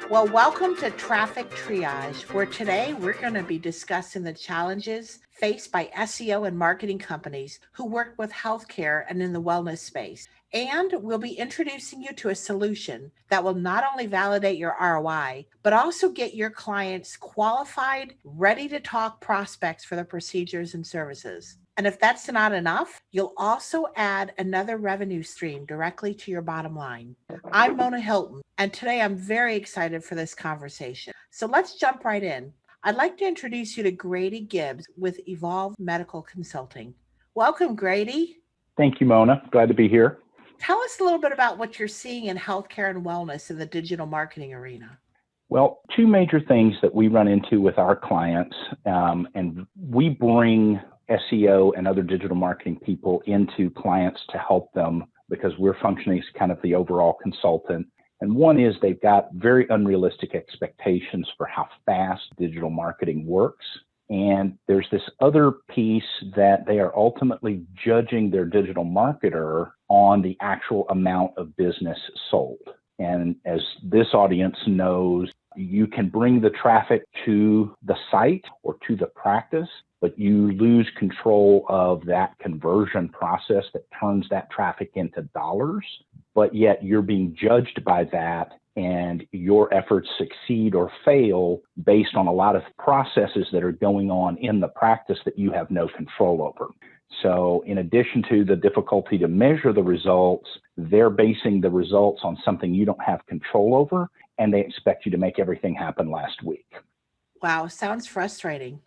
Well, welcome to Traffic Triage, where today we're going to be discussing the challenges faced by SEO and marketing companies who work with healthcare and in the wellness space. And we'll be introducing you to a solution that will not only validate your ROI, but also get your clients qualified, ready to talk prospects for their procedures and services. And if that's not enough, you'll also add another revenue stream directly to your bottom line. I'm Mona Hilton, and today I'm very excited for this conversation. So let's jump right in. I'd like to introduce you to Grady Gibbs with Evolve Medical Consulting. Welcome, Grady. Thank you, Mona. Glad to be here. Tell us a little bit about what you're seeing in healthcare and wellness in the digital marketing arena. Well, two major things that we run into with our clients, and we bring SEO and other digital marketing people into clients to help them because we're functioning as kind of the overall consultant. And one is they've got very unrealistic expectations for how fast digital marketing works. And there's this other piece that they are ultimately judging their digital marketer on the actual amount of business sold. And as this audience knows, you can bring the traffic to the site or to the practice, but you lose control of that conversion process that turns that traffic into dollars, but yet you're being judged by that and your efforts succeed or fail based on a lot of processes that are going on in the practice that you have no control over. So in addition to the difficulty to measure the results, they're basing the results on something you don't have control over, and they expect you to make everything happen last week. Wow, sounds frustrating.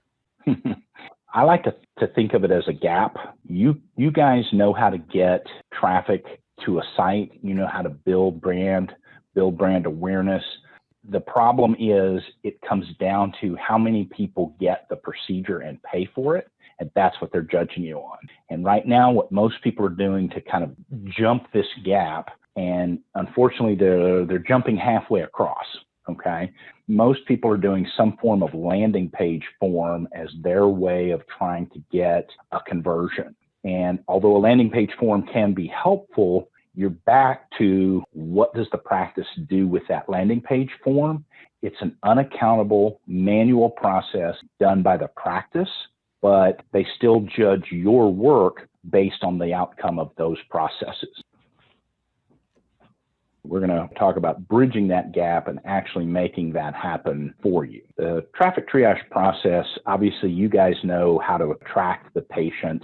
I like to think of it as a gap. You guys know how to get traffic to a site. You know how to build brand awareness. The problem is it comes down to how many people get the procedure and pay for it. And that's what they're judging you on. And right now, what most people are doing to kind of jump this gap, and unfortunately, they're jumping halfway across. Okay. Most people are doing some form of landing page form as their way of trying to get a conversion. And although a landing page form can be helpful, you're back to what does the practice do with that landing page form? It's an unaccountable manual process done by the practice, but they still judge your work based on the outcome of those processes. We're going to talk about bridging that gap and actually making that happen for you. The traffic triage process, obviously you guys know how to attract the patient.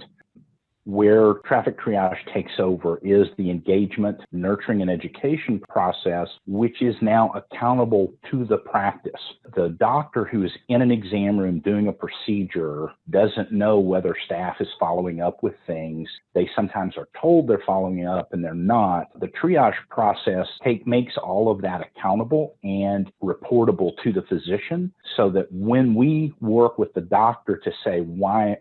Where traffic triage takes over is the engagement, nurturing, and education process, which is now accountable to the practice. The doctor who is in an exam room doing a procedure doesn't know whether staff is following up with things. They sometimes are told they're following up and they're not. The triage process makes all of that accountable and reportable to the physician so that when we work with the doctor to say, why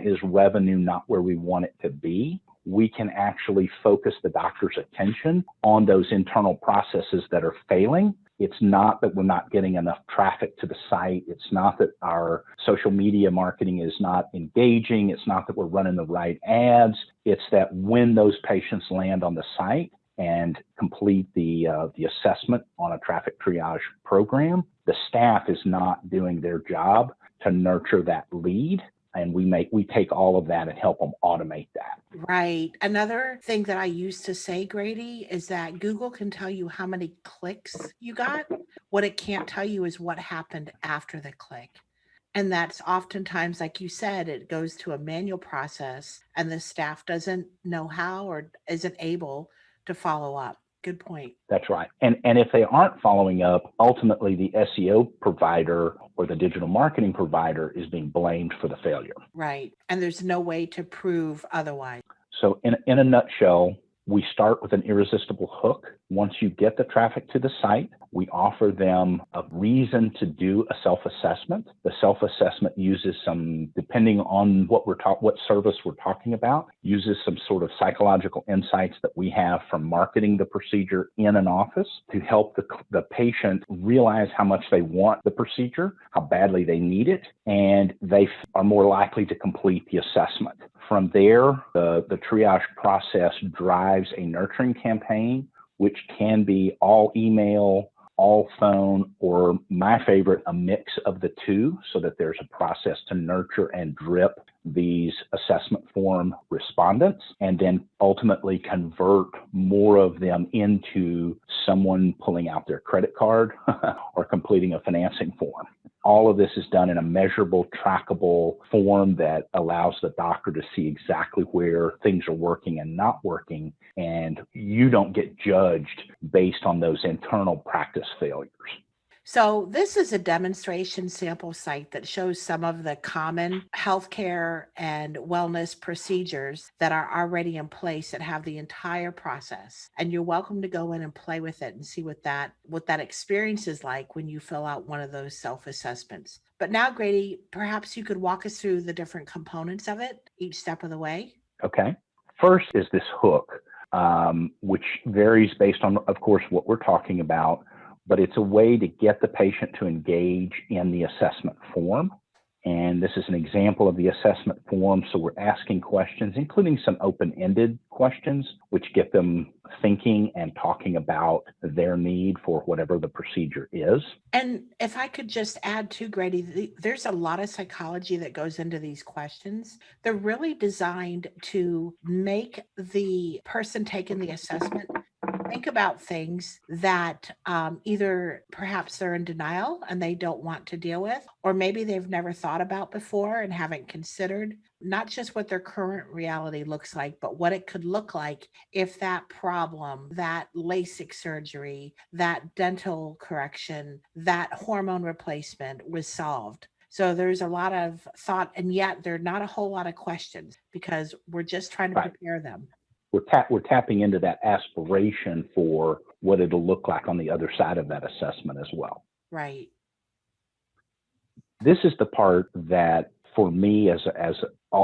is revenue not where we want it to be, we can actually focus the doctor's attention on those internal processes that are failing. It's not that we're not getting enough traffic to the site. It's not that our social media marketing is not engaging. It's not that we're running the right ads. It's that when those patients land on the site and complete the assessment on a traffic triage program, the staff is not doing their job to nurture that lead. And we take all of that and help them automate that. Right. Another thing that I used to say, Grady, is that Google can tell you how many clicks you got. What it can't tell you is what happened after the click. And that's oftentimes, like you said, it goes to a manual process and the staff doesn't know how or isn't able to follow up. Good point. That's right. And if they aren't following up, ultimately the SEO provider or the digital marketing provider is being blamed for the failure. Right. And there's no way to prove otherwise. So in a nutshell, we start with an irresistible hook. Once you get the traffic to the site, we offer them a reason to do a self-assessment. The self-assessment uses some, depending on what service we're talking about, uses some sort of psychological insights that we have from marketing the procedure in an office to help the patient realize how much they want the procedure, how badly they need it, and they are more likely to complete the assessment. From there, the triage process drives a nurturing campaign, which can be all email all phone, or my favorite, a mix of the two, so that there's a process to nurture and drip these assessment form respondents, and then ultimately convert more of them into someone pulling out their credit card or completing a financing form. All of this is done in a measurable, trackable form that allows the doctor to see exactly where things are working and not working, and you don't get judged based on those internal practice failures. So this is a demonstration sample site that shows some of the common healthcare and wellness procedures that are already in place that have the entire process. And you're welcome to go in and play with it and see what that experience is like when you fill out one of those self-assessments. But now, Grady, perhaps you could walk us through the different components of it each step of the way. Okay. First is this hook, which varies based on, of course, what we're talking about, but it's a way to get the patient to engage in the assessment form. And this is an example of the assessment form. So we're asking questions, including some open-ended questions, which get them thinking and talking about their need for whatever the procedure is. And if I could just add to Grady, there's a lot of psychology that goes into these questions. They're really designed to make the person taking the assessment think about things that either perhaps they're in denial and they don't want to deal with, or maybe they've never thought about before and haven't considered not just what their current reality looks like, but what it could look like if that problem, that Lasik surgery, that dental correction, that hormone replacement was solved. So there's a lot of thought, and yet there are not a whole lot of questions because we're just trying to prepare them. We're tapping into that aspiration for what it'll look like on the other side of that assessment as well. Right. This is the part that, for me, as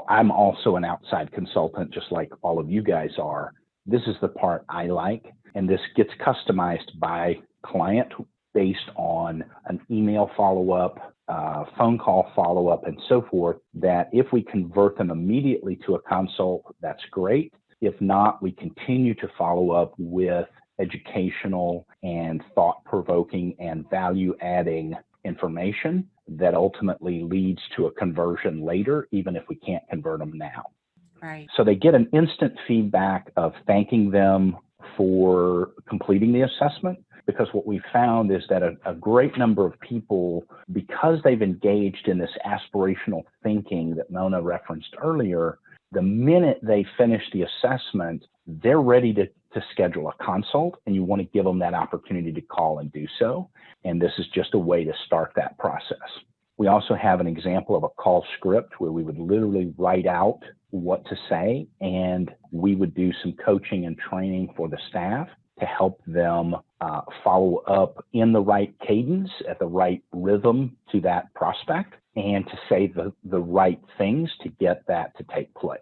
I'm also an outside consultant, just like all of you guys are. This is the part I like, and this gets customized by client based on an email follow-up, phone call follow-up, and so forth, that if we convert them immediately to a consult, that's great. If not, we continue to follow up with educational and thought-provoking and value-adding information that ultimately leads to a conversion later, even if we can't convert them now. Right. So they get an instant feedback of thanking them for completing the assessment, because what we found is that a great number of people, because they've engaged in this aspirational thinking that Mona referenced earlier, the minute they finish the assessment, they're ready to schedule a consult, and you want to give them that opportunity to call and do so. And this is just a way to start that process. We also have an example of a call script where we would literally write out what to say, and we would do some coaching and training for the staff to help them follow up in the right cadence, at the right rhythm to that prospect, and to say the right things to get that to take place.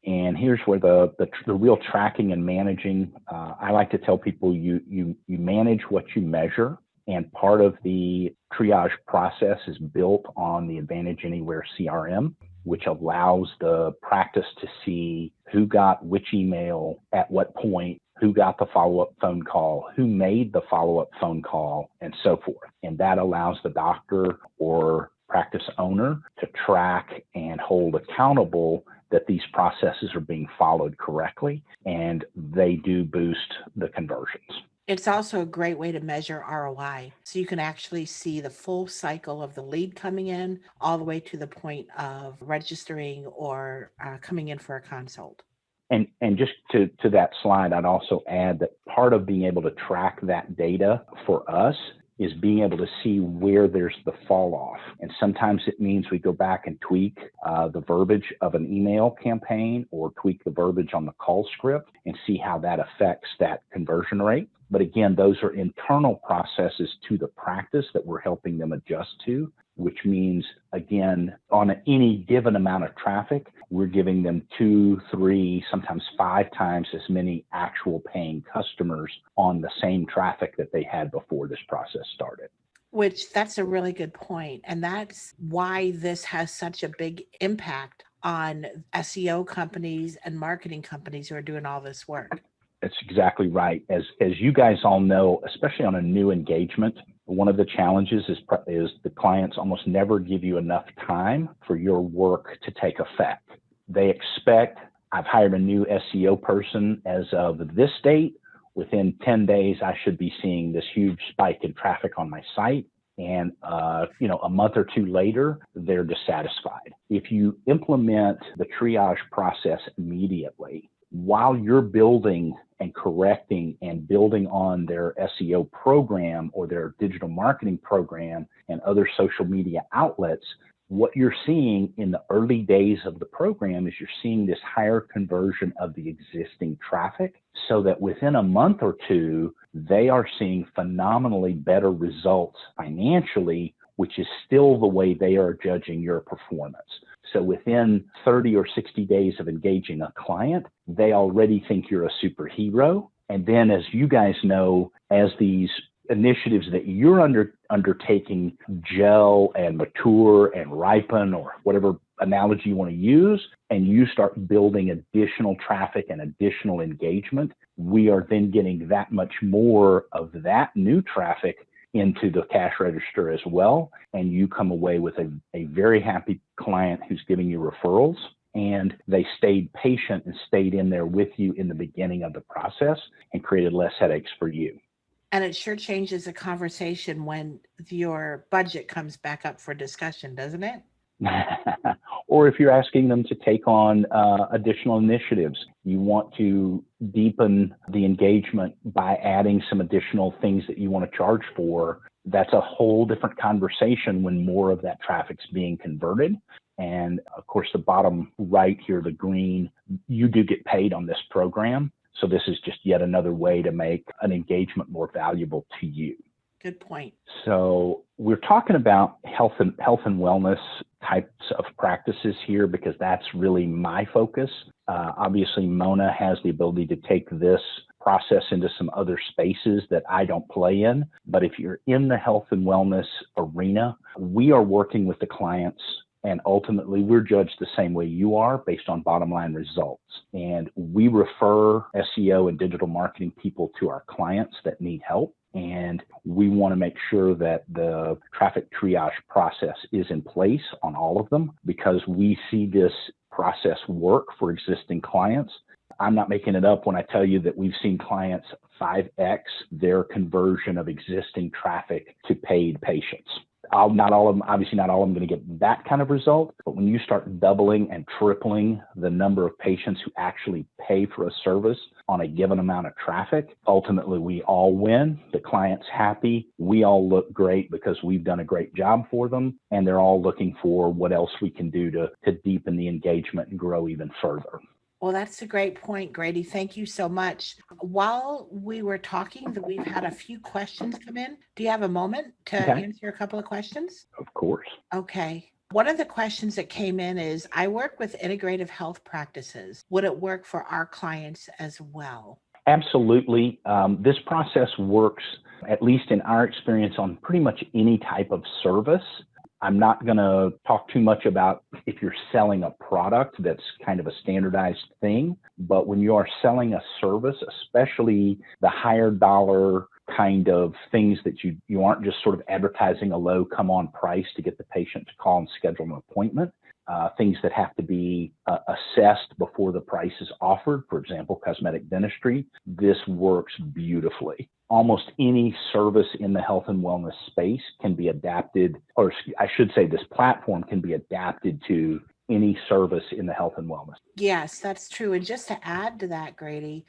And here's where the real tracking and managing, I like to tell people you manage what you measure, and part of the triage process is built on the Advantage Anywhere CRM, which allows the practice to see who got which email at what point, who got the follow-up phone call, who made the follow-up phone call, and so forth. And that allows the doctor or practice owner to track and hold accountable that these processes are being followed correctly, and they do boost the conversions. It's also a great way to measure ROI. So you can actually see the full cycle of the lead coming in all the way to the point of registering or coming in for a consult. And just to that slide, I'd also add that part of being able to track that data for us is being able to see where there's the fall off. And sometimes it means we go back and tweak the verbiage of an email campaign or tweak the verbiage on the call script and see how that affects that conversion rate. But again, those are internal processes to the practice that we're helping them adjust to, which means, again, on any given amount of traffic, we're giving them 2, 3, sometimes 5 times as many actual paying customers on the same traffic that they had before this process started. Which that's a really good point. And that's why this has such a big impact on SEO companies and marketing companies who are doing all this work. That's exactly right. As you guys all know, especially on a new engagement, one of the challenges is the clients almost never give you enough time for your work to take effect. They expect, I've hired a new SEO person as of this date. Within 10 days, I should be seeing this huge spike in traffic on my site. And, a month or two later, they're dissatisfied. If you implement the triage process immediately, while you're building and correcting and building on their SEO program or their digital marketing program and other social media outlets, what you're seeing in the early days of the program is you're seeing this higher conversion of the existing traffic, so that within a month or two, they are seeing phenomenally better results financially, which is still the way they are judging your performance. So within 30 or 60 days of engaging a client, they already think you're a superhero. And then, as you guys know, as these initiatives that you're undertaking gel and mature and ripen, or whatever analogy you want to use, and you start building additional traffic and additional engagement, we are then getting that much more of that new traffic into the cash register as well. And you come away with a very happy client who's giving you referrals, and they stayed patient and stayed in there with you in the beginning of the process and created less headaches for you. And it sure changes the conversation when your budget comes back up for discussion, doesn't it? Or if you're asking them to take on additional initiatives, you want to deepen the engagement by adding some additional things that you want to charge for. That's a whole different conversation when more of that traffic's being converted. And of course, the bottom right here, the green, you do get paid on this program. So this is just yet another way to make an engagement more valuable to you. Good point. So we're talking about health and wellness types of practices here, because that's really my focus. Obviously, Mona has the ability to take this process into some other spaces that I don't play in. But if you're in the health and wellness arena, we are working with the clients, and ultimately we're judged the same way you are, based on bottom line results. And we refer SEO and digital marketing people to our clients that need help. And we want to make sure that the traffic triage process is in place on all of them, because we see this process work for existing clients. I'm not making it up when I tell you that we've seen clients 5x their conversion of existing traffic to paid patients. Not all of them going to get that kind of result, but when you start doubling and tripling the number of patients who actually pay for a service on a given amount of traffic, ultimately we all win. The client's happy. We all look great because we've done a great job for them, and they're all looking for what else we can do to deepen the engagement and grow even further. Well, that's a great point, Grady. Thank you so much. While we were talking, we've had a few questions come in. Do you have a moment to answer a couple of questions? Of course. Okay. One of the questions that came in is, I work with integrative health practices. Would it work for our clients as well? Absolutely. This process works, at least in our experience, on pretty much any type of service. I'm not going to talk too much about if you're selling a product that's kind of a standardized thing, but when you are selling a service, especially the higher dollar kind of things that you aren't just sort of advertising a low come on price to get the patient to call and schedule an appointment. Things that have to be assessed before the price is offered, for example, cosmetic dentistry, this works beautifully. Almost any service in the health and wellness space can be adapted, or I should say this platform can be adapted to any service in the health and wellness. Yes, that's true. And just to add to that, Grady,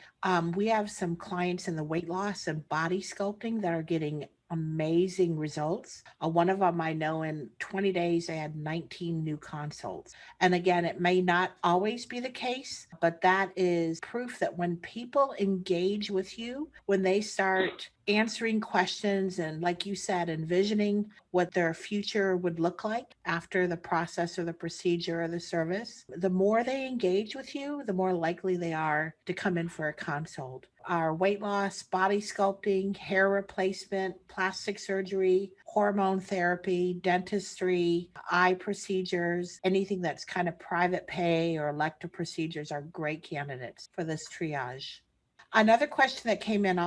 we have some clients in the weight loss and body sculpting that are getting amazing results. One of them I know, in 20 days, they had 19 new consults. And again, it may not always be the case, but that is proof that when people engage with you, when they start answering questions and, like you said, envisioning what their future would look like after the process or the procedure or the service, the more they engage with you, the more likely they are to come in for a consult. Our weight loss, body sculpting, hair replacement, plastic surgery, hormone therapy, dentistry, eye procedures, anything that's kind of private pay or elective procedures are great candidates for this triage. Another question that came in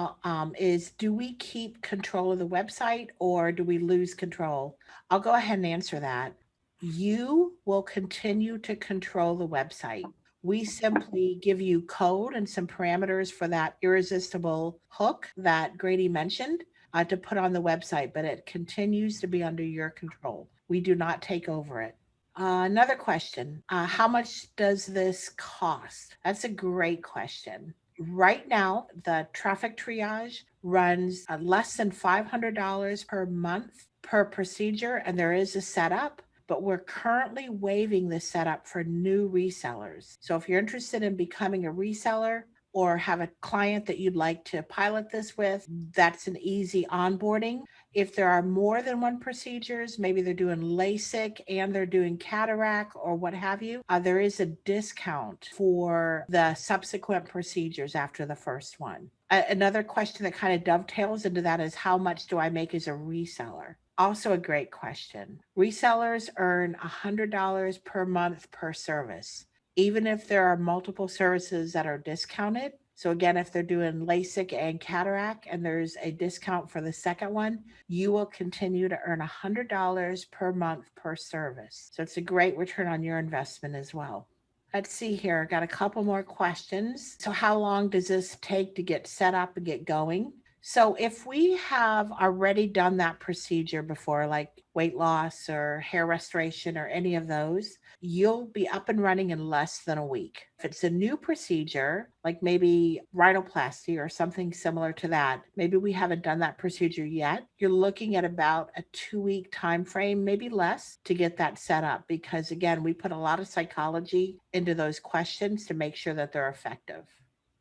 is, do we keep control of the website or do we lose control? I'll go ahead and answer that. You will continue to control the website. We simply give you code and some parameters for that irresistible hook that Grady mentioned to put on the website, but it continues to be under your control. We do not take over it. Another question. How much does this cost? That's a great question. Right now, the traffic triage runs less than $500 per month per procedure, and there is a setup, but we're currently waiving the setup for new resellers. So if you're interested in becoming a reseller or have a client that you'd like to pilot this with, that's an easy onboarding. If there are more than one procedures, maybe they're doing Lasik and they're doing cataract or what have you, there is a discount for the subsequent procedures after the first one. Another question that kind of dovetails into that is, how much do I make as a reseller? Also a great question. Resellers earn $100 per month per service, even if there are multiple services that are discounted. So again, if they're doing Lasik and cataract and there's a discount for the second one, you will continue to earn $100 per month per service. So it's a great return on your investment as well. Let's see here. I got a couple more questions. So how long does this take to get set up and get going? So if we have already done that procedure before, like weight loss or hair restoration or any of those, you'll be up and running in less than a week. If it's a new procedure, like maybe rhinoplasty or something similar to that, maybe we haven't done that procedure yet, you're looking at about a 2-week time frame, maybe less, to get that set up. Because again, we put a lot of psychology into those questions to make sure that they're effective.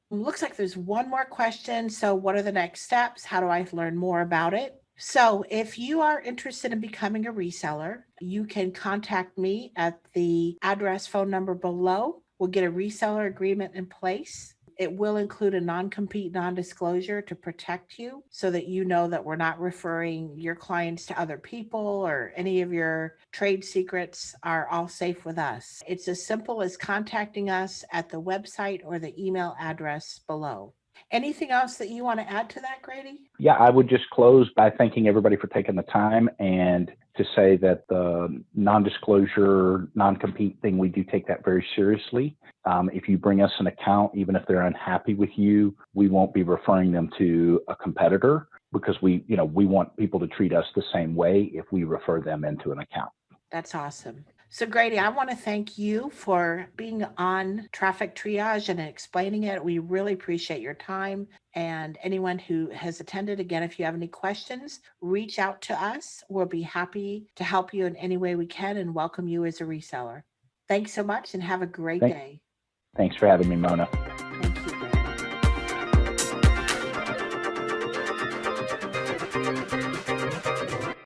Looks like there's one more question. So, what are the next steps? How do I learn more about it? So, if you are interested in becoming a reseller, you can contact me at the address, phone number below. We'll get a reseller agreement in place. It will include a non-compete, non-disclosure to protect you so that you know that we're not referring your clients to other people or any of your trade secrets are all safe with us. It's as simple as contacting us at the website or the email address below. Anything else that you want to add to that, Grady? Yeah, I would just close by thanking everybody for taking the time and to say that the non-disclosure, non-compete thing, we do take that very seriously. If you bring us an account, even if they're unhappy with you, we won't be referring them to a competitor because we want people to treat us the same way if we refer them into an account. That's awesome. So Grady, I want to thank you for being on Traffic Triage and explaining it. We really appreciate your time. And anyone who has attended, again, if you have any questions, reach out to us. We'll be happy to help you in any way we can and welcome you as a reseller. Thanks so much and have a great day. Thanks for having me, Mona.